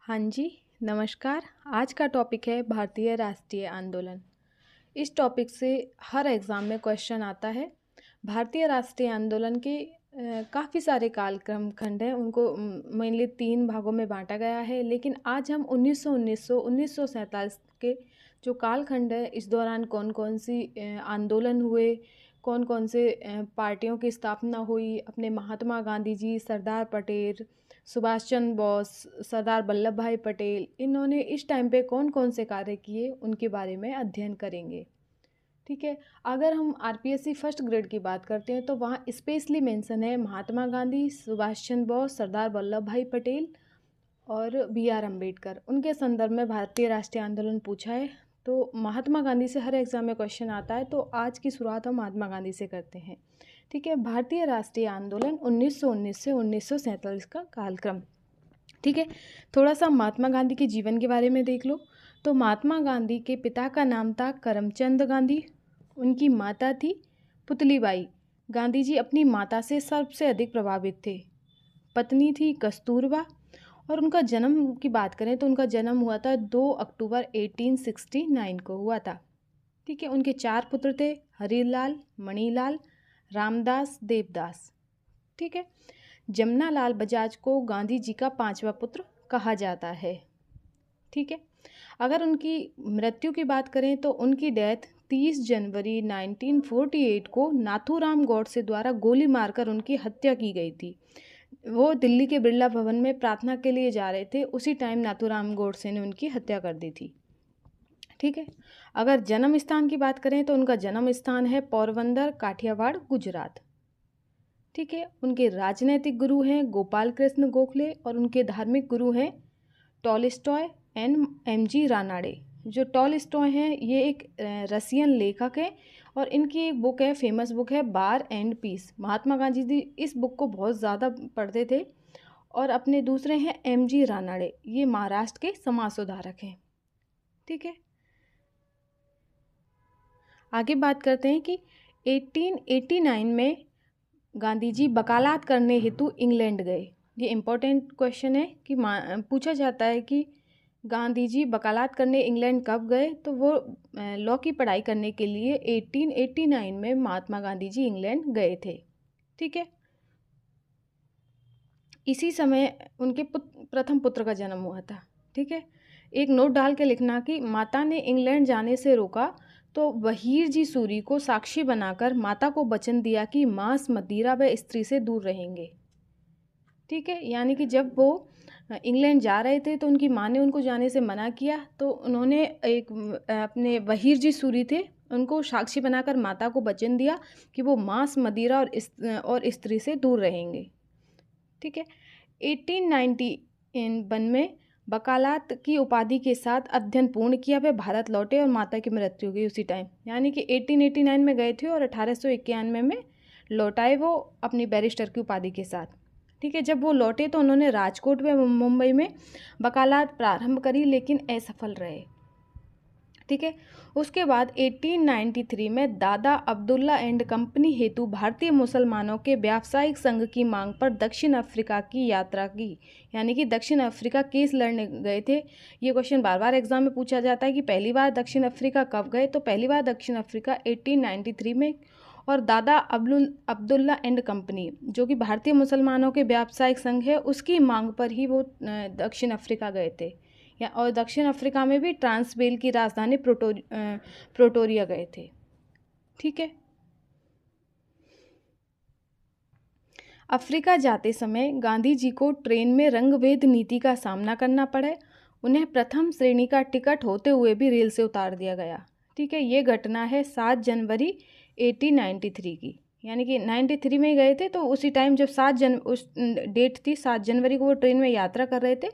हाँ जी, नमस्कार। आज का टॉपिक है भारतीय राष्ट्रीय आंदोलन। इस टॉपिक से हर एग्ज़ाम में क्वेश्चन आता है। भारतीय राष्ट्रीय आंदोलन के काफ़ी सारे कालक्रम खंड हैं, उनको मेनली 3 भागों में बाँटा गया है, लेकिन आज हम 1947 के जो कालखंड है, इस दौरान कौन-कौन सी आंदोलन हुए, कौन-कौन से पार्टियों की स्थापना हुई, अपने महात्मा गांधी जी, सरदार पटेल, सुभाष चंद्र बोस, सरदार वल्लभ भाई पटेल, इन्होंने इस टाइम पे कौन-कौन से कार्य किए, उनके बारे में अध्ययन करेंगे। ठीक है। अगर हम आरपीएससी फर्स्ट ग्रेड की बात करते हैं तो वहाँ स्पेशली मेंशन है महात्मा गांधी, सुभाष चंद्र बोस, सरदार वल्लभ भाई पटेल और बी आर अम्बेडकर। उनके संदर्भ में भारतीय राष्ट्रीय आंदोलन पूछा है। तो महात्मा गांधी से हर एग्जाम में क्वेश्चन आता है, तो आज की शुरुआत हम महात्मा गांधी से करते हैं। ठीक है। भारतीय राष्ट्रीय आंदोलन 1919 से 1947 का कालक्रम। ठीक है। थोड़ा सा महात्मा गांधी के जीवन के बारे में देख लो। तो महात्मा गांधी के पिता का नाम था करमचंद गांधी, उनकी माता थी पुतलीबाई। गांधी जी अपनी माता से सबसे अधिक प्रभावित थे। पत्नी थी कस्तूरबा। और उनका जन्म की बात करें तो उनका जन्म हुआ था 2 अक्टूबर 1869 को हुआ था। ठीक है। उनके 4 पुत्र थे, हरिलाल, मणिलाल, रामदास, देवदास। ठीक है। जमनालाल बजाज को गांधी जी का 5वां पुत्र कहा जाता है। ठीक है। अगर उनकी मृत्यु की बात करें तो उनकी डेथ 30 जनवरी 1948 को नाथूराम गौडसे द्वारा गोली मारकर उनकी हत्या की गई थी। वो दिल्ली के बिरला भवन में प्रार्थना के लिए जा रहे थे, उसी टाइम नाथूराम गौडसे ने उनकी हत्या कर दी थी। ठीक है। अगर जन्म स्थान की बात करें तो उनका जन्म स्थान है पोरबंदर, काठियावाड़, गुजरात। ठीक है। उनके राजनैतिक गुरु हैं गोपाल कृष्ण गोखले और उनके धार्मिक गुरु हैं टॉलस्टॉय एंड एम.जी. रानाडे। जो टॉलस्टॉय हैं ये एक रसियन लेखक हैं और इनकी एक बुक है, फेमस बुक है war and piece. Mahatma Gandhi ji इस बुक को बहुत ज़्यादा पढ़ते थे। और अपने दूसरे हैं एम.जी. रानाडे, ये महाराष्ट्र के समाज सुधारक हैं। ठीक है। आगे बात करते हैं कि 1889 में गांधी जी वकालत करने हेतु इंग्लैंड गए। ये इम्पोर्टेंट क्वेश्चन है कि पूछा जाता है कि गांधी जी वकालत करने इंग्लैंड कब गए, तो वो लॉ की पढ़ाई करने के लिए 1889 में महात्मा गांधी जी इंग्लैंड गए थे। ठीक है। इसी समय उनके प्रथम पुत्र का जन्म हुआ था। ठीक है। एक नोट डाल के लिखना कि माता ने इंग्लैंड जाने से रोका तो वहीर जी सूरी को साक्षी बनाकर माता को वचन दिया कि मांस, मदिरा व स्त्री से दूर रहेंगे। ठीक है। यानी कि जब वो इंग्लैंड जा रहे थे तो उनकी माँ ने उनको जाने से मना किया, तो उन्होंने एक अपने वहीर जी सूरी थे, उनको साक्षी बनाकर माता को वचन दिया कि वो मांस, मदिरा और स्त्री से दूर रहेंगे। ठीक है। 1891 में वकालत की उपाधि के साथ अध्ययन पूर्ण किया, वे भारत लौटे और माता की मृत्यु हो गई उसी टाइम। यानी कि 1889 में गए थे और 1891 में लौटाए वो अपनी बैरिस्टर की उपाधि के साथ। ठीक है। जब वो लौटे तो उन्होंने राजकोट व मुंबई में वकालत प्रारंभ करी, लेकिन असफल रहे। ठीक है। उसके बाद 1893 में दादा अब्दुल्ला एंड कंपनी हेतु भारतीय मुसलमानों के व्यावसायिक संघ की मांग पर दक्षिण अफ्रीका की यात्रा की। यानी कि दक्षिण अफ्रीका केस लड़ने गए थे। ये क्वेश्चन बार बार एग्जाम में पूछा जाता है कि पहली बार दक्षिण अफ्रीका कब गए, तो पहली बार दक्षिण अफ्रीका 1893 में। और दादा अब्दुल्ला एंड कंपनी जो कि भारतीय मुसलमानों के व्यावसायिक संघ है, उसकी मांग पर ही वो दक्षिण अफ्रीका गए थे। और दक्षिण अफ्रीका में भी ट्रांसवेल की राजधानी प्रोटोरिया गए थे। ठीक है। अफ्रीका जाते समय गांधी जी को ट्रेन में रंगभेद नीति का सामना करना पड़े। उन्हें प्रथम श्रेणी का टिकट होते हुए भी रेल से उतार दिया गया। ठीक है। ये घटना है 7 जनवरी 1893 की। यानी कि 93 में गए थे, तो उसी टाइम जब उस डेट थी 7 जनवरी को वो ट्रेन में यात्रा कर रहे थे,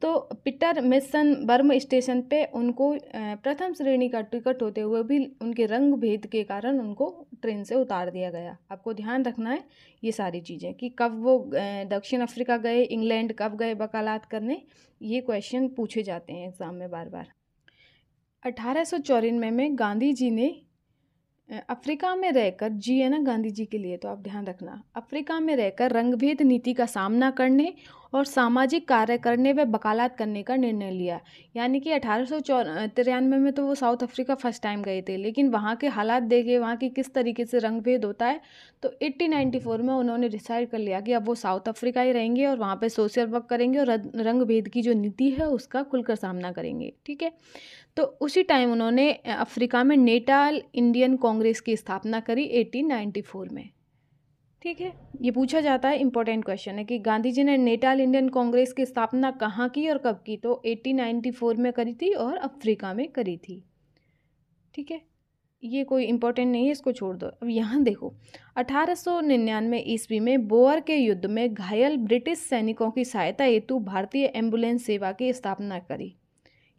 तो पीटर मिशन बर्म स्टेशन पे उनको प्रथम श्रेणी का टिकट होते हुए भी उनके रंग भेद के कारण उनको ट्रेन से उतार दिया गया। आपको ध्यान रखना है ये सारी चीज़ें कि कब वो दक्षिण अफ्रीका गए, इंग्लैंड कब गए वकालत करने, ये क्वेश्चन पूछे जाते हैं एग्जाम में बार बार। 1894 में गांधी जी ने अफ्रीका में रहकर, है ना गांधी जी के लिए, तो आप ध्यान रखना, अफ्रीका में रहकर रंगभेद नीति का सामना करने और सामाजिक कार्य करने व वकालत करने का निर्णय लिया। यानी कि 1893 में तो वो साउथ अफ्रीका फर्स्ट टाइम गए थे, लेकिन वहाँ के हालात देखे, वहाँ की किस तरीके से रंग भेद होता है, तो 1894 में उन्होंने डिसाइड कर लिया कि अब वो साउथ अफ्रीका ही रहेंगे और वहाँ पे सोशल वर्क करेंगे और रंग भेद की जो नीति है उसका खुलकर सामना करेंगे। ठीक है, तो उसी टाइम उन्होंने अफ्रीका में नेटाल इंडियन कांग्रेस की स्थापना करी 1894 में। ठीक है, ये पूछा जाता है, इंपॉर्टेंट क्वेश्चन है कि गांधी जी ने नेटाल इंडियन कांग्रेस की स्थापना कहाँ की और कब की, तो 1894 में करी थी और अफ्रीका में करी थी। ठीक है, ये कोई इंपॉर्टेंट नहीं है, इसको छोड़ दो। अब यहाँ देखो, 1899 ईस्वी में बोअर के युद्ध में घायल ब्रिटिश सैनिकों की सहायता हेतु भारतीय एम्बुलेंस सेवा की स्थापना करी।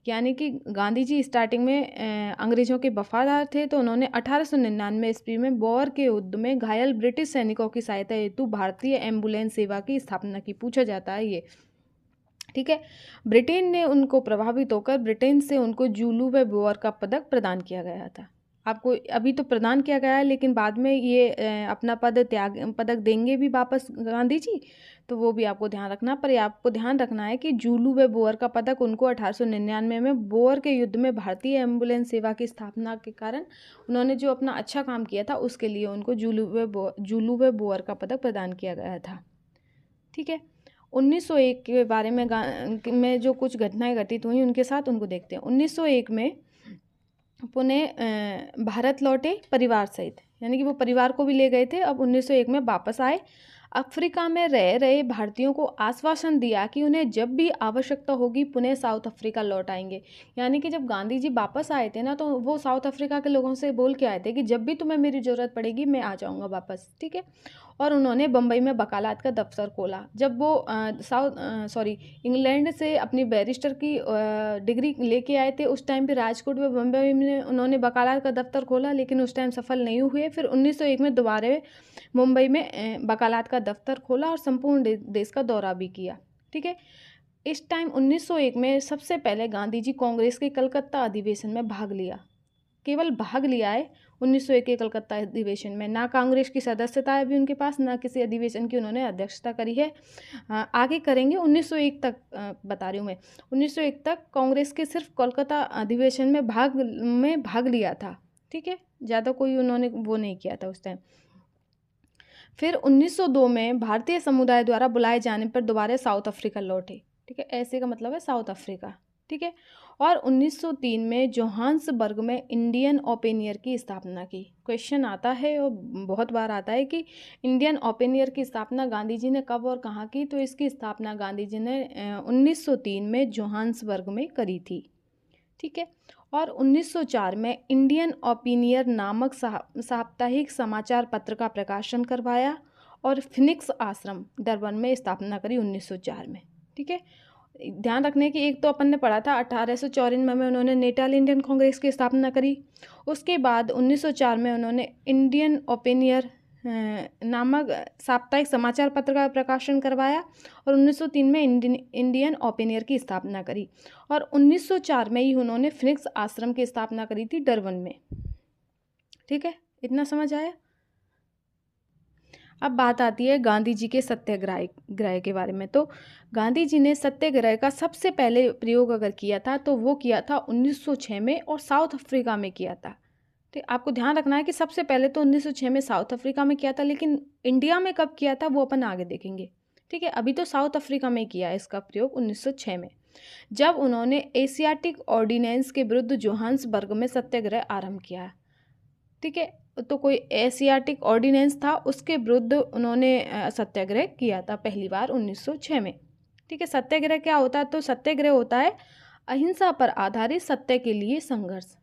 यानी कि गांधी जी स्टार्टिंग में अंग्रेज़ों के वफादार थे, तो उन्होंने 1899 ईस्वी में बोअर के युद्ध में घायल ब्रिटिश सैनिकों की सहायता हेतु भारतीय एम्बुलेंस सेवा की स्थापना की। पूछा जाता है ये। ठीक है, ब्रिटेन ने उनको प्रभावित होकर ब्रिटेन से उनको जूलू व बोअर का पदक प्रदान किया गया था। आपको अभी तो प्रदान किया गया है, लेकिन बाद में ये अपना पदक देंगे भी वापस गांधी जी, तो वो भी आपको ध्यान रखना। पर आपको ध्यान रखना है कि जूलू व बोअर का पदक उनको 1899 में बोअर के युद्ध में भारतीय एम्बुलेंस सेवा की स्थापना के कारण उन्होंने जो अपना अच्छा काम किया था उसके लिए उनको जूलू व बोअर का पदक प्रदान किया गया था। ठीक है, 1901 के बारे में जो कुछ घटनाएं घटित हुई उनके साथ, उनको देखते हैं। 1901 में पुणे भारत लौटे परिवार सहित, यानी कि वो परिवार को भी ले गए थे। अब 1901 में वापस आए। अफ्रीका में रह रहे भारतीयों को आश्वासन दिया कि उन्हें जब भी आवश्यकता होगी पुणे साउथ अफ्रीका लौट आएंगे। यानी कि जब गांधी जी वापस आए थे ना, तो वो साउथ अफ्रीका के लोगों से बोल के आए थे कि जब भी तुम्हें मेरी ज़रूरत पड़ेगी मैं आ जाऊंगा वापस। ठीक है, और उन्होंने बम्बई में वकालत का दफ्तर खोला। जब वो इंग्लैंड से अपनी बैरिस्टर की डिग्री लेके आए थे, उस टाइम पे राजकोट में बम्बई में उन्होंने वकालत का दफ्तर खोला, लेकिन उस टाइम सफल नहीं हुए। फिर 1901 में दोबारा मुंबई में वकालत का दफ्तर खोला और संपूर्ण देश का दौरा भी किया। ठीक है, इस टाइम 1901 में सबसे पहले गांधी जी कांग्रेस के कलकत्ता अधिवेशन में भाग लिया। केवल भाग लिया है 1901 के कलकत्ता अधिवेशन में, ना कांग्रेस की सदस्यता है अभी उनके पास, ना किसी अधिवेशन की उन्होंने अध्यक्षता करी है। आगे करेंगे। 1901 तक बता रही हूँ मैं, 1901 तक कांग्रेस के सिर्फ कोलकाता अधिवेशन में भाग लिया था। ठीक है, ज़्यादा कोई उन्होंने वो नहीं किया था उस टाइम। फिर 1902 में भारतीय समुदाय द्वारा बुलाए जाने पर दोबारा साउथ अफ्रीका लौटे। ठीक है, ऐसे का मतलब है साउथ अफ्रीका। ठीक है, और 1903 में जोहान्सबर्ग में इंडियन ओपिनियर की स्थापना की। क्वेश्चन आता है और बहुत बार आता है कि इंडियन ओपिनियर की स्थापना गांधी जी ने कब और कहाँ की, तो इसकी स्थापना गांधी जी ने 1903 में जोहान्सबर्ग में करी थी। ठीक है, और 1904 में इंडियन ओपिनियर नामक साप्ताहिक समाचार पत्र का प्रकाशन करवाया और फिनिक्स आश्रम डरबन में स्थापना करी 1904 में। ठीक है, ध्यान रखने की, एक तो अपन ने पढ़ा था 1894 में उन्होंने नेटाल इंडियन कांग्रेस की स्थापना करी। उसके बाद 1904 में उन्होंने इंडियन ओपिनियर नामक साप्ताहिक समाचार पत्र का प्रकाशन करवाया और 1903 में इंडियन ओपिनियर की स्थापना करी और 1904 में ही उन्होंने फिनिक्स आश्रम की स्थापना करी थी डरबन में। ठीक है, इतना समझ आया। अब बात आती है गांधी जी के सत्याग्रह के बारे में। तो गांधी जी ने सत्याग्रह का सबसे पहले प्रयोग अगर किया था तो वो किया था 1906 में और साउथ अफ्रीका में किया था। ठीक, आपको ध्यान रखना है कि सबसे पहले तो 1906 में साउथ अफ्रीका में किया था, लेकिन इंडिया में कब किया था वो अपन आगे देखेंगे। ठीक है, अभी तो साउथ अफ्रीका में किया है इसका प्रयोग 1906 में, जब उन्होंने एशियाटिक ऑर्डिनेंस के विरुद्ध जोहान्सबर्ग में सत्याग्रह आरंभ किया। ठीक है, तो कोई एशियाटिक ऑर्डिनेंस था, उसके विरुद्ध उन्होंने सत्याग्रह किया था पहली बार 1906 में। ठीक है, सत्याग्रह क्या होता है, तो सत्याग्रह होता है अहिंसा पर आधारित सत्य के लिए संघर्ष।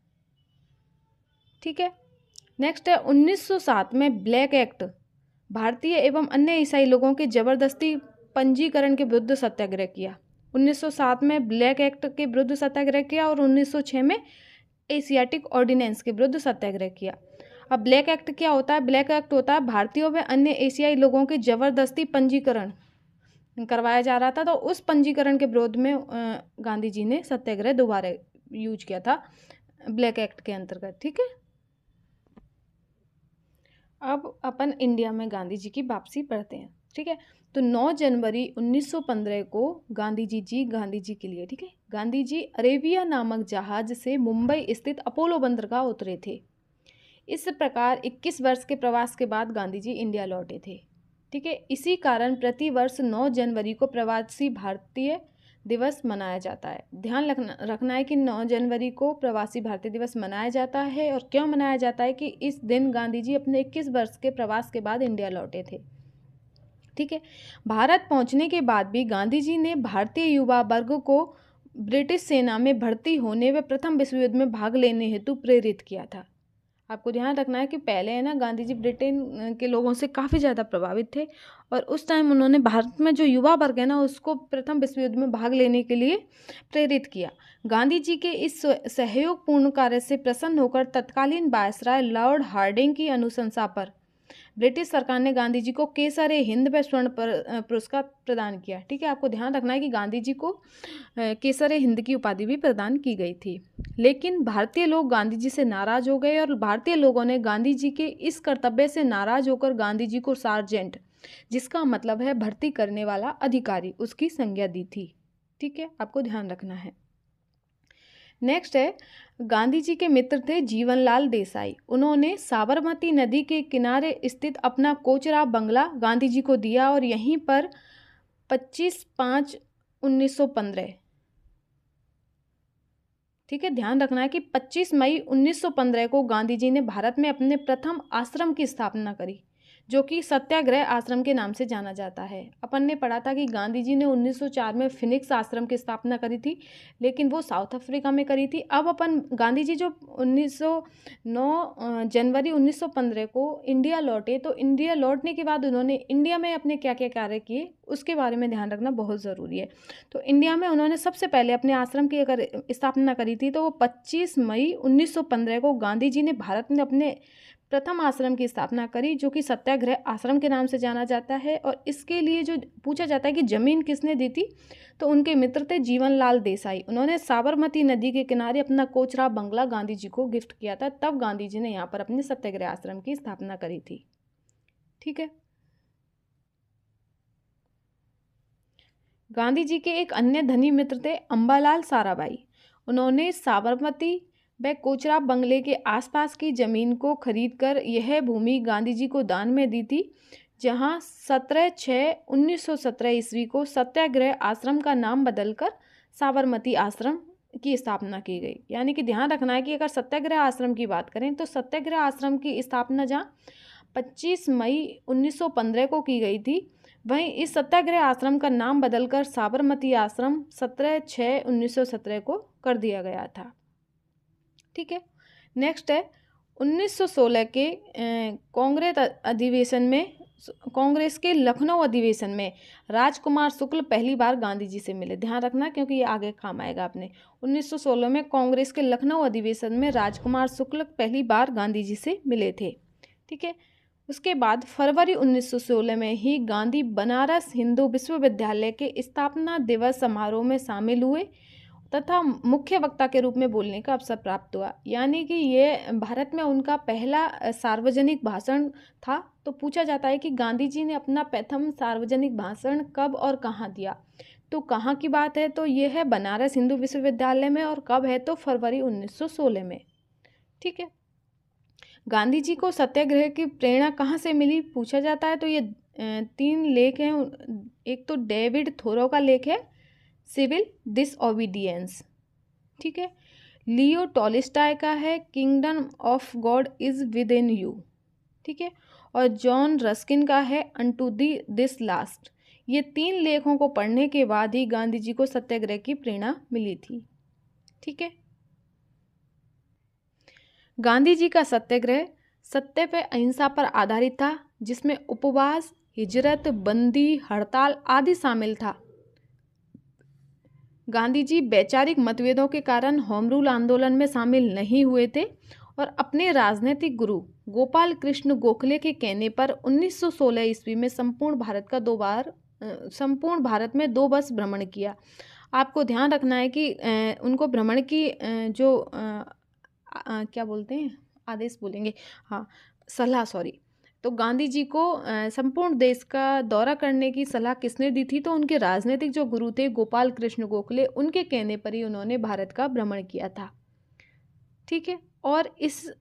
ठीक है, नेक्स्ट है 1907 में ब्लैक एक्ट, भारतीय एवं अन्य ईसाई लोगों के जबरदस्ती पंजीकरण के विरुद्ध सत्याग्रह किया। 1907 में ब्लैक एक्ट के विरुद्ध सत्याग्रह किया और 1906 में एशियाटिक ऑर्डिनेंस के विरुद्ध सत्याग्रह किया। अब ब्लैक एक्ट क्या होता है, ब्लैक एक्ट होता है भारतीयों व अन्य एशियाई लोगों के जबरदस्ती पंजीकरण करवाया जा रहा था, तो उस पंजीकरण के विरोध में गांधी जी ने सत्याग्रह दोबारा यूज किया था ब्लैक एक्ट के अंतर्गत। ठीक है, अब अपन इंडिया में गांधी जी की वापसी पढ़ते हैं। ठीक है, तो 9 जनवरी 1915 को गांधी जी के लिए, ठीक है, गांधी जी अरेबिया नामक जहाज से मुंबई स्थित अपोलो बंदरगाह उतरे थे। इस प्रकार 21 वर्ष के प्रवास के बाद गांधी जी इंडिया लौटे थे, ठीक है। इसी कारण प्रतिवर्ष 9 जनवरी को प्रवासी भारतीय दिवस मनाया जाता है। ध्यान रखना है कि 9 जनवरी को प्रवासी भारतीय दिवस मनाया जाता है। और क्यों मनाया जाता है कि इस दिन गांधी जी अपने 21 वर्ष के प्रवास के बाद इंडिया लौटे थे, ठीक है। भारत पहुंचने के बाद भी गांधी जी ने भारतीय युवा वर्ग को ब्रिटिश सेना में भर्ती होने व प्रथम विश्व युद्ध में भाग लेने हेतु प्रेरित किया था। आपको ध्यान रखना है कि पहले है ना, गांधी जी ब्रिटेन के लोगों से काफ़ी ज़्यादा प्रभावित थे और उस टाइम उन्होंने भारत में जो युवा वर्ग है ना, उसको प्रथम विश्व युद्ध में भाग लेने के लिए प्रेरित किया। गांधी जी के इस सहयोगपूर्ण कार्य से प्रसन्न होकर तत्कालीन वायसराय लॉर्ड हार्डिंग की अनुशंसा पर ब्रिटिश सरकार ने गांधी जी को केसर हिंद व स्वर्ण पुरस्कार प्रदान किया, ठीक है। आपको ध्यान रखना है कि गांधी जी को केसर हिंद की उपाधि भी प्रदान की गई थी। लेकिन भारतीय लोग गांधी जी से नाराज हो गए और भारतीय लोगों ने गांधी जी के इस कर्तव्य से नाराज होकर गांधी जी को सार्जेंट, जिसका मतलब है भर्ती करने वाला अधिकारी, उसकी संज्ञा दी थी, ठीक है। आपको ध्यान रखना है। नेक्स्ट है, गांधी जी के मित्र थे जीवनलाल देसाई। उन्होंने साबरमती नदी के किनारे स्थित अपना कोचरा बंगला गांधी जी को दिया और यहीं पर 25/5/1915, ठीक है, ध्यान रखना है कि 25 मई 1915 को गांधी जी ने भारत में अपने प्रथम आश्रम की स्थापना करी, जो कि सत्याग्रह आश्रम के नाम से जाना जाता है। अपन ने पढ़ा था कि गांधी जी ने 1904 में फिनिक्स आश्रम की स्थापना करी थी, लेकिन वो साउथ अफ्रीका में करी थी। अब अपन गांधी जी जो 1909 जनवरी 1915 को इंडिया लौटे, तो इंडिया लौटने के बाद उन्होंने इंडिया में अपने क्या क्या कार्य किए उसके बारे में ध्यान रखना बहुत ज़रूरी है। तो इंडिया में उन्होंने सबसे पहले अपने आश्रम की अगर स्थापना करी थी, तो वो 25 मई 1915 को गांधी जी ने भारत में अपने प्रथम आश्रम की स्थापना करी, जो कि सत्याग्रह आश्रम के नाम से जाना जाता है। और इसके लिए जो पूछा जाता है कि ज़मीन किसने दी थी, तो उनके मित्र थे जीवनलाल देसाई। उन्होंने साबरमती नदी के किनारे अपना कोचरा बंगला गांधी जी को गिफ्ट किया था, तब गांधी जी ने यहाँ पर अपने सत्याग्रह आश्रम की स्थापना करी थी, ठीक है। गांधी जी के एक अन्य धनी मित्र थे अंबालाल साराभाई। उन्होंने साबरमती व कोचरा बंगले के आसपास की जमीन को खरीदकर यह भूमि गांधी जी को दान में दी थी, जहां 17/6/1917 ईस्वी को सत्याग्रह आश्रम का नाम बदलकर साबरमती आश्रम की स्थापना की गई। यानी कि ध्यान रखना है कि अगर सत्याग्रह आश्रम की बात करें, तो सत्याग्रह आश्रम की स्थापना जहाँ 25 मई 1915 को की गई थी, वहीं इस सत्याग्रह आश्रम का नाम बदलकर साबरमती आश्रम 17/6/1917 को कर दिया गया था, ठीक है। नेक्स्ट है 1916 के कांग्रेस के लखनऊ अधिवेशन में राजकुमार शुक्ल पहली बार गांधी जी से मिले। ध्यान रखना क्योंकि ये आगे काम आएगा अपने। 1916 में कांग्रेस के लखनऊ अधिवेशन में राजकुमार शुक्ल पहली बार गांधी जी से मिले थे, ठीक है। उसके बाद फरवरी 1916 में ही गांधी बनारस हिंदू विश्वविद्यालय के स्थापना दिवस समारोह में शामिल हुए तथा मुख्य वक्ता के रूप में बोलने का अवसर प्राप्त हुआ। यानी कि ये भारत में उनका पहला सार्वजनिक भाषण था। तो पूछा जाता है कि गांधी जी ने अपना प्रथम सार्वजनिक भाषण कब और कहाँ दिया, तो कहाँ की बात है, तो ये है बनारस हिंदू विश्वविद्यालय में। और कब है, तो फरवरी 1916 में, ठीक है। गांधी जी को सत्याग्रह की प्रेरणा कहाँ से मिली पूछा जाता है, तो ये 3 लेख हैं। एक तो डेविड थोरो का लेख है सिविल डिसओबीडियंस, ठीक है। लियो टॉलस्टॉय का है kingdom of God is with in you, ठीक है। और जॉन रस्किन का है अनटू दिस लास्ट। ये 3 लेखों को पढ़ने के बाद ही गांधी जी को सत्याग्रह की प्रेरणा मिली थी, ठीक है। गांधी जी का सत्याग्रह सत्य पे अहिंसा पर आधारित था, जिसमें उपवास, हिजरत, बंदी, हड़ताल आदि शामिल था। गांधी जी वैचारिक मतभेदों के कारण होम रूल आंदोलन में शामिल नहीं हुए थे और अपने राजनीतिक गुरु गोपाल कृष्ण गोखले के कहने पर 1916 ईस्वी में संपूर्ण भारत में 2 वर्ष भ्रमण किया। आपको ध्यान रखना है कि उनको भ्रमण की क्या बोलते हैं, आदेश बोलेंगे, हाँ, सलाह, सॉरी, तो गांधी जी को संपूर्ण देश का दौरा करने की सलाह किसने दी थी? तो उनके राजनीतिक जो गुरु थे गोपाल कृष्ण गोखले, उनके कहने पर ही उन्होंने भारत का भ्रमण किया था। ठीक है, और इस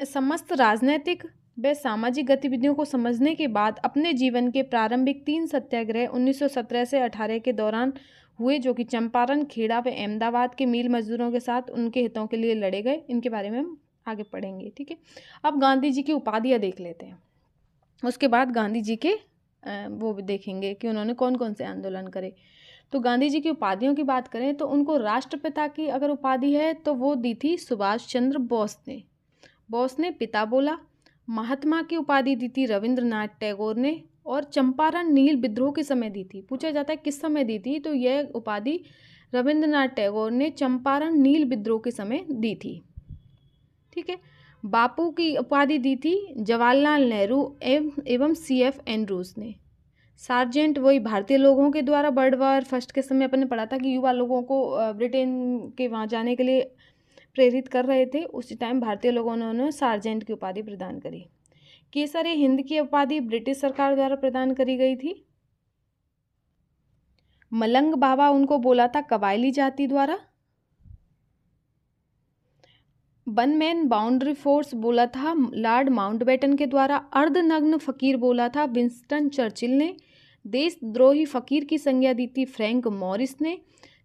समस्त राजनीतिक व सामाजिक गतिविधियों को समझने के बाद अपने जीवन के प्रारंभिक 3 सत्याग्रह 1917 से 18 के दौरान हुए, जो कि चंपारण, खेड़ा व अहमदाबाद के मिल मजदूरों के साथ उनके हितों के लिए लड़े गए। इनके बारे में हम आगे पढ़ेंगे। ठीक है, अब गांधी जी की उपाधियां देख लेते हैं, उसके बाद गांधी जी के वो भी देखेंगे कि उन्होंने कौन कौन से आंदोलन करे। तो गांधी जी की उपाधियों की बात करें तो उनको राष्ट्रपिता की अगर उपाधि है तो वो दी थी सुभाष चंद्र बोस ने पिता बोला। महात्मा की उपाधि दी थी रविंद्रनाथ टैगोर ने, और चंपारण नील विद्रोह के समय दी थी। पूछा जाता है किस समय दी थी, तो यह उपाधि रविंद्रनाथ टैगोर ने चंपारण नील विद्रोह के समय दी थी। ठीक है, बापू की उपाधि दी थी जवाहरलाल नेहरू एवं CF एंड्रूज ने। सार्जेंट वही भारतीय लोगों के द्वारा वर्ल्ड वॉर फर्स्ट के समय अपने पढ़ा था कि युवा लोगों को ब्रिटेन के वहाँ जाने के लिए प्रेरित कर रहे थे, उसी टाइम भारतीय लोगों ने उन्हें सार्जेंट की उपाधि प्रदान करी। केसरी हिंद की उपाधि ब्रिटिश सरकार द्वारा प्रदान करी गई थी। मलंग बाबा उनको बोला था कबायली जाति द्वारा। वन मैन बाउंड्री फोर्स बोला था लॉर्ड माउंटबेटन के द्वारा। अर्धनग्न फकीर बोला था विंस्टन चर्चिल ने। देशद्रोही फकीर की संज्ञा दी थी फ्रैंक मॉरिस ने।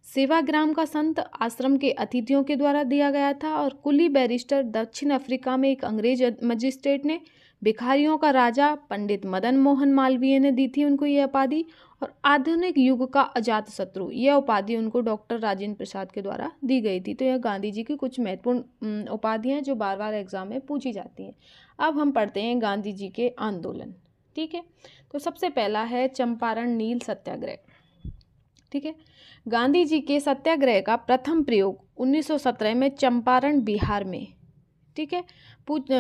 सेवाग्राम का संत आश्रम के अतिथियों के द्वारा दिया गया था। और कुली बैरिस्टर दक्षिण अफ्रीका में एक अंग्रेज मजिस्ट्रेट ने। भिखारियों का राजा पंडित मदन मोहन मालवीय ने दी थी उनको यह उपाधि। और आधुनिक युग का अजात शत्रु, यह उपाधि उनको डॉक्टर राजेंद्र प्रसाद के द्वारा दी गई थी। तो यह गांधी जी की कुछ महत्वपूर्ण उपाधियां जो बार बार एग्जाम में पूछी जाती हैं। अब हम पढ़ते हैं गांधी जी के आंदोलन। ठीक है, तो सबसे पहला है चंपारण नील सत्याग्रह। ठीक है, गांधी जी के सत्याग्रह का प्रथम प्रयोग 1917 में चंपारण बिहार में। ठीक है,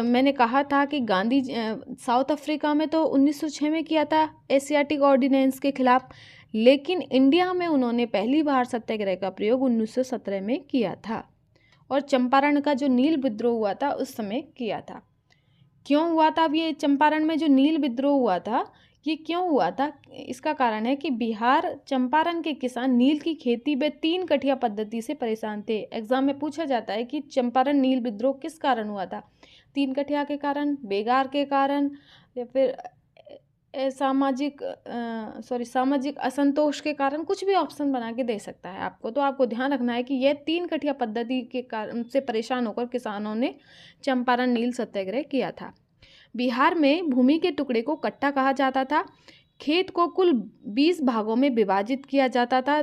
मैंने कहा था कि गांधी साउथ अफ्रीका में तो 1906 में किया था एशियाटिक ऑर्डिनेंस के खिलाफ, लेकिन इंडिया में उन्होंने पहली बार सत्याग्रह का प्रयोग 1917 में किया था। और चंपारण का जो नील विद्रोह हुआ था उस समय किया था। क्यों हुआ था? अब ये चंपारण में जो नील विद्रोह हुआ था ये क्यों हुआ था? इसका कारण है कि बिहार चंपारण के किसान नील की खेती व 3 कठिया पद्धति से परेशान थे। एग्जाम में पूछा जाता है कि चंपारण नील विद्रोह किस कारण हुआ था? 3 कठिया के कारण, बेगार के कारण, या फिर सामाजिक असंतोष के कारण। कुछ भी ऑप्शन बना के दे सकता है आपको। तो आपको ध्यान रखना है कि यह 3 कठिया पद्धति के कारण से परेशान होकर किसानों ने चंपारण नील सत्याग्रह किया था। बिहार में भूमि के टुकड़े को कट्टा कहा जाता था। खेत को कुल 20 भागों में विभाजित किया जाता था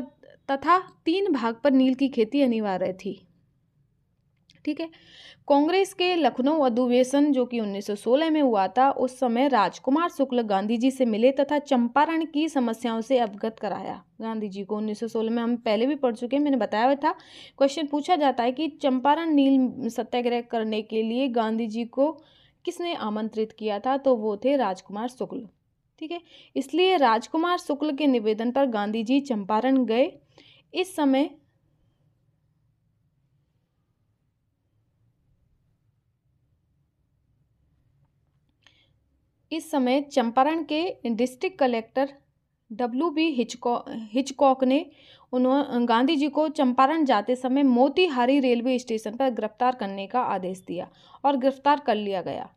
तथा 3 भाग पर नील की खेती अनिवार्य थी। ठीक है, कांग्रेस के लखनऊ अधिवेशन जो कि 1916 में हुआ था, उस समय राजकुमार शुक्ल गांधी जी से मिले तथा चंपारण की समस्याओं से अवगत कराया गांधी जी को। 1916 में हम पहले भी पढ़ चुके हैं, मैंने बताया था। क्वेश्चन पूछा जाता है कि चंपारण नील सत्याग्रह करने के लिए गांधी जी को किसने आमंत्रित किया था? तो वो थे राजकुमार शुक्ल। ठीक है, इसलिए राजकुमार शुक्ल के निवेदन पर गांधी जी चंपारण गए। इस समय चंपारण के डिस्ट्रिक्ट कलेक्टर WB हिचकॉक ने गांधी जी को चंपारण जाते समय मोतीहारी रेलवे स्टेशन पर गिरफ्तार करने का आदेश दिया और गिरफ्तार कर लिया गया।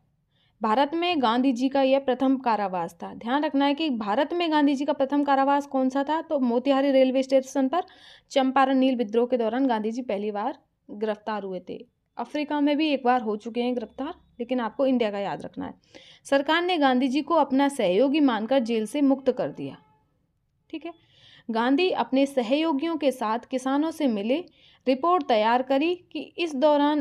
भारत में गांधी जी का यह प्रथम कारावास था। ध्यान रखना है कि भारत में गांधी जी का प्रथम कारावास कौन सा था? तो मोतीहारी रेलवे स्टेशन पर चंपारण नील विद्रोह के दौरान गांधी जी पहली बार गिरफ्तार हुए थे। अफ्रीका में भी एक बार हो चुके हैं गिरफ्तार, लेकिन आपको इंडिया का याद रखना है। सरकार ने गांधी जी को अपना सहयोगी मानकर जेल से मुक्त कर दिया। ठीक है, गांधी अपने सहयोगियों के साथ किसानों से मिले, रिपोर्ट तैयार करी कि इस दौरान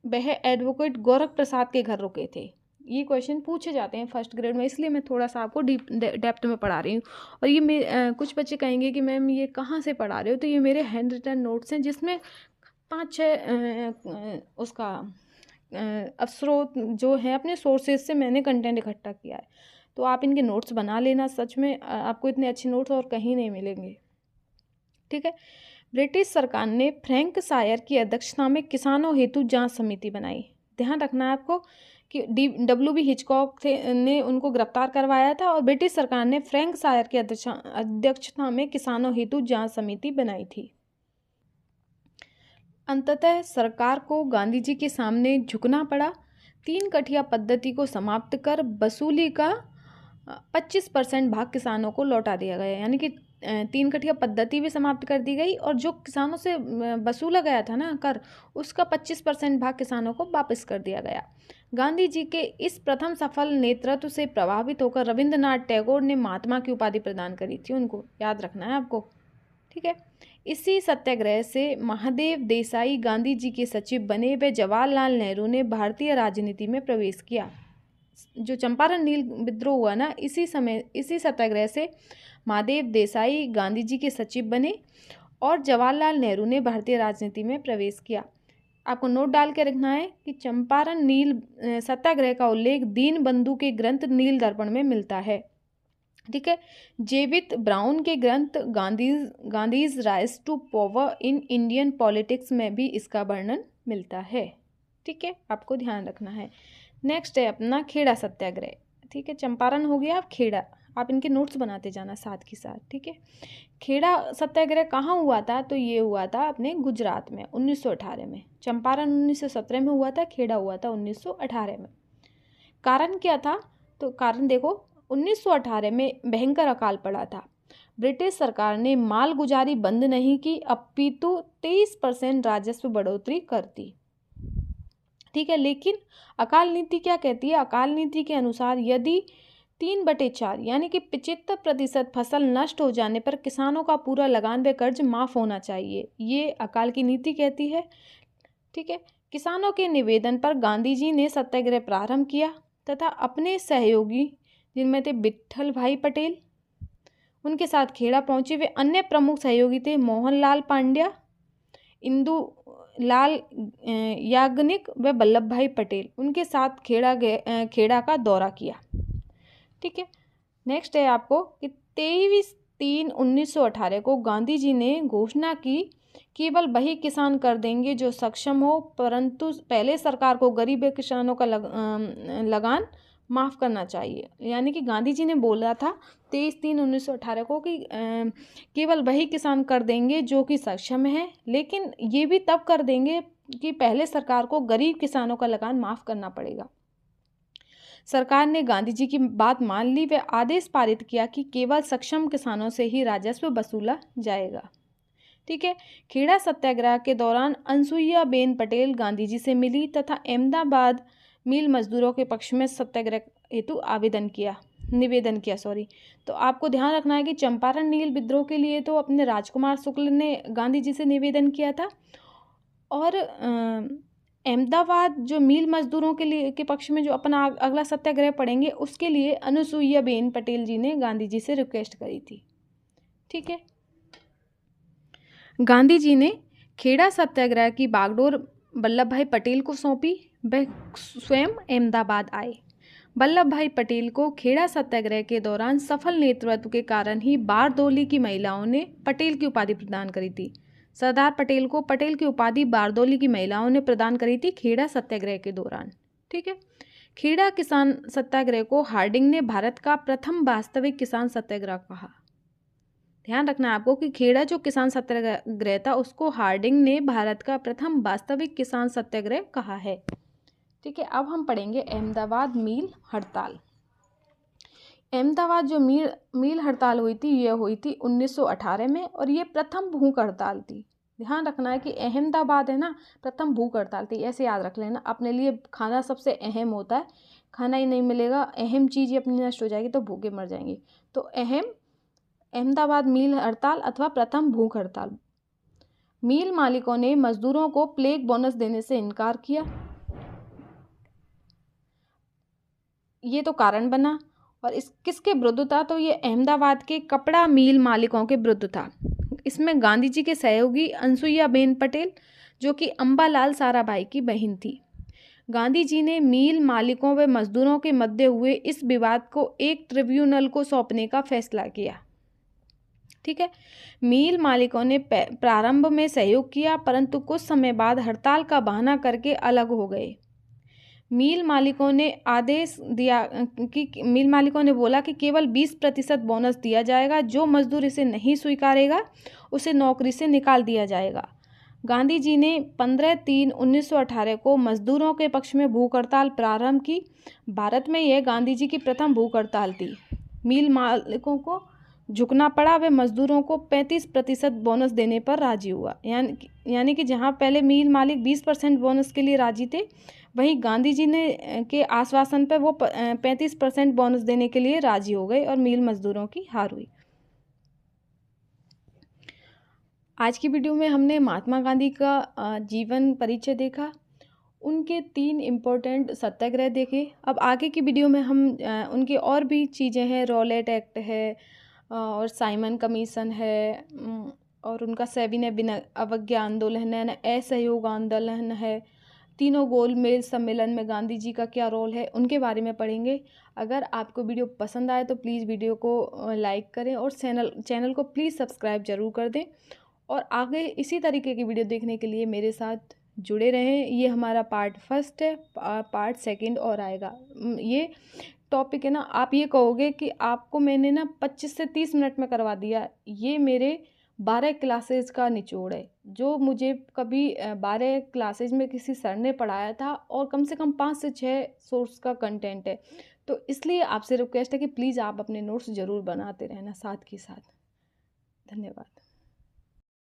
वह एडवोकेट गोरख प्रसाद के घर रुके थे। ये क्वेश्चन पूछे जाते हैं फर्स्ट ग्रेड में, इसलिए मैं थोड़ा सा आपको डेप्थ में पढ़ा रही हूँ। और ये कुछ बच्चे कहेंगे कि मैम ये कहाँ से पढ़ा रहे हो? तो ये मेरे हैंड रिटन नोट्स हैं, जिसमें 5-6 उसका स्रोत जो है अपने सोर्सेज से मैंने कंटेंट इकट्ठा किया है। तो आप इनके नोट्स बना लेना। सच में आपको इतने अच्छे नोट्स और कहीं नहीं मिलेंगे। ठीक है, ब्रिटिश सरकार ने फ्रैंक सायर की अध्यक्षता में किसानों हेतु जांच समिति बनाई। ध्यान रखना है आपको कि W.B. हिचकॉक ने उनको गिरफ्तार करवाया था और ब्रिटिश सरकार ने फ्रैंक सायर की अध्यक्षता में किसानों हेतु जांच समिति बनाई थी। अंततः सरकार को गांधी जी के सामने झुकना पड़ा। 3 कठिया पद्धति को समाप्त कर वसूली का 25% भाग किसानों को लौटा दिया गया, यानी कि 3 कठिया पद्धति भी समाप्त कर दी गई और जो किसानों से वसूला गया था ना कर, उसका 25% भाग किसानों को वापस कर दिया गया। गांधी जी के इस प्रथम सफल नेतृत्व से प्रभावित होकर रविंद्रनाथ टैगोर ने महात्मा की उपाधि प्रदान करी थी उनको, याद रखना है आपको, ठीक है। इसी सत्याग्रह से महादेव देसाई गांधी जी के सचिव बने व जवाहरलाल नेहरू ने भारतीय राजनीति में प्रवेश किया। जो चंपारण नील विद्रोह हुआ ना, इसी सत्याग्रह से महादेव देसाई गांधी जी के सचिव बने और जवाहरलाल नेहरू ने भारतीय राजनीति में प्रवेश किया। आपको नोट डाल के रखना है कि चंपारण नील सत्याग्रह का उल्लेख दीनबंधु के ग्रंथ नील दर्पण में मिलता है, ठीक है। जेवित ब्राउन के ग्रंथ Gandhi's rise to power in Indian politics में भी इसका वर्णन मिलता है, ठीक है, आपको ध्यान रखना है। नेक्स्ट है अपना खेड़ा सत्याग्रह, ठीक है। चंपारण हो गया, अब खेड़ा, आप इनके नोट्स बनाते जाना साथ के साथ, ठीक है। खेड़ा सत्याग्रह कहाँ हुआ था? तो ये हुआ था अपने गुजरात में 1918 में। चंपारण 1917 में हुआ था, खेड़ा हुआ था 1918 में। कारण क्या था? तो कारण देखो, 1918 में भयंकर अकाल पड़ा था। ब्रिटिश सरकार ने माल गुजारी बंद नहीं की, अपितु 23% राजस्व बढ़ोतरी कर दी, ठीक है। लेकिन अकाल नीति क्या कहती है? अकाल नीति के अनुसार यदि 3/4 यानी कि 75% फसल नष्ट हो जाने पर किसानों का पूरा लगान व कर्ज माफ होना चाहिए, ये अकाल की नीति कहती है, ठीक है। किसानों के निवेदन पर गांधी जी ने सत्याग्रह प्रारंभ किया तथा अपने सहयोगी जिनमें थे विट्ठल भाई पटेल, उनके साथ खेड़ा पहुंचे। वे अन्य प्रमुख सहयोगी थे मोहनलाल पांड्या, इंदु लाल याग्निक व वल्लभ भाई पटेल, उनके साथ खेड़ा का दौरा किया, ठीक है। नेक्स्ट है आपको कि 23/3/1918 को गांधी जी ने घोषणा की केवल वही किसान कर देंगे जो सक्षम हो, परंतु पहले सरकार को गरीब किसानों का लगान माफ़ करना चाहिए। यानी कि गांधी जी ने बोला था 23/3/1918 को कि केवल वही किसान कर देंगे जो कि सक्षम है, लेकिन ये भी तब कर देंगे कि पहले सरकार को गरीब किसानों का लगान माफ़ करना पड़ेगा। सरकार ने गांधी जी की बात मान ली व आदेश पारित किया कि केवल सक्षम किसानों से ही राजस्व वसूला जाएगा, ठीक है। खेड़ा सत्याग्रह के दौरान अनसुईया बेन पटेल गांधी जी से मिली तथा अहमदाबाद मिल मजदूरों के पक्ष में सत्याग्रह हेतु निवेदन किया। तो आपको ध्यान रखना है कि चंपारण नील विद्रोह के लिए तो अपने राजकुमार शुक्ल ने गांधी जी से निवेदन किया था और अहमदाबाद जो मिल मजदूरों के पक्ष में जो अपना अगला सत्याग्रह पढ़ेंगे उसके लिए अनसुईया बेन पटेल जी ने गांधी जी से रिक्वेस्ट करी थी, ठीक है। गांधी जी ने खेड़ा सत्याग्रह की बागडोर वल्लभ भाई पटेल को सौंपी, वह स्वयं अहमदाबाद आए। वल्लभ भाई पटेल को खेड़ा सत्याग्रह के दौरान सफल नेतृत्व के कारण ही बारदौली की महिलाओं ने पटेल की उपाधि प्रदान करी थी। सरदार पटेल को पटेल की उपाधि बारदौली की महिलाओं ने प्रदान करी थी खेड़ा सत्याग्रह के दौरान, ठीक है। खेड़ा किसान सत्याग्रह को हार्डिंग ने भारत का प्रथम वास्तविक किसान सत्याग्रह कहा। ध्यान रखना है आपको कि खेड़ा जो किसान सत्याग्रह था उसको हार्डिंग ने भारत का प्रथम वास्तविक किसान सत्याग्रह कहा है, ठीक है। अब हम पढ़ेंगे अहमदाबाद मील हड़ताल। अहमदाबाद जो मील हड़ताल हुई थी यह हुई थी 1918 में और ये प्रथम भूख हड़ताल थी। ध्यान रखना है कि अहमदाबाद है ना, प्रथम भूख हड़ताल थी, ऐसे याद रख लेना। अपने लिए खाना सबसे अहम होता है, खाना ही नहीं मिलेगा, अहम चीज़ ही अपनी नष्ट हो जाएगी तो भूखे मर जाएंगे। तो अहमदाबाद मील हड़ताल अथवा प्रथम भूख हड़ताल। मील मालिकों ने मजदूरों को प्लेग बोनस देने से इनकार किया, ये तो कारण बना। और इस किसके विरुद्ध था? तो ये अहमदाबाद के कपड़ा मील मालिकों के विरुद्ध था। इसमें गांधी जी के सहयोगी अनसुईया बेन पटेल जो कि अंबालाल साराभाई की बहन थी। गांधी जी ने मील मालिकों व मजदूरों के मध्य हुए इस विवाद को एक ट्रिब्यूनल को सौंपने का फैसला किया, ठीक है। मील मालिकों ने प्रारंभ में सहयोग किया, परंतु कुछ समय बाद हड़ताल का बहाना करके अलग हो गए। मिल मालिकों ने आदेश दिया कि मिल मालिकों ने बोला कि केवल 20% बोनस दिया जाएगा, जो मजदूर इसे नहीं स्वीकारेगा उसे नौकरी से निकाल दिया जाएगा। गांधी जी ने 15/3/1918 को मजदूरों के पक्ष में भूख हड़ताल प्रारंभ की। भारत में यह गांधी जी की प्रथम भूख हड़ताल थी। मिल मालिकों को झुकना पड़ा, वे मजदूरों को 35% बोनस देने पर राजी हुआ। यानी कि जहां पहले मिल मालिक 20% बोनस के लिए राजी थे, वहीं गांधी जी ने के आश्वासन पर वो 35% बोनस देने के लिए राजी हो गए और मिल मजदूरों की हार हुई। आज की वीडियो में हमने महात्मा गांधी का जीवन परिचय देखा, उनके 3 इम्पोर्टेंट सत्याग्रह देखे। अब आगे की वीडियो में हम उनके और भी चीज़ें हैं, रॉलेट एक्ट है और साइमन कमीशन है, और उनका सविनय अवज्ञा आंदोलन है, असहयोग आंदोलन है, तीनों गोलमेज सम्मेलन में गांधी जी का क्या रोल है, उनके बारे में पढ़ेंगे। अगर आपको वीडियो पसंद आए तो प्लीज़ वीडियो को लाइक करें और चैनल को प्लीज़ सब्सक्राइब जरूर कर दें, और आगे इसी तरीके की वीडियो देखने के लिए मेरे साथ जुड़े रहें। ये हमारा पार्ट 1 है, पार्ट 2 और आएगा। ये टॉपिक है ना, आप ये कहोगे कि आपको मैंने ना 25 से 30 मिनट में करवा दिया। ये मेरे 12 क्लासेज का निचोड़ है, जो मुझे कभी 12 क्लासेज में किसी सर ने पढ़ाया था, और कम से कम 5 से 6 सोर्स का कंटेंट है। तो इसलिए आपसे रिक्वेस्ट है कि प्लीज़ आप अपने नोट्स ज़रूर बनाते रहना साथ के साथ। धन्यवाद।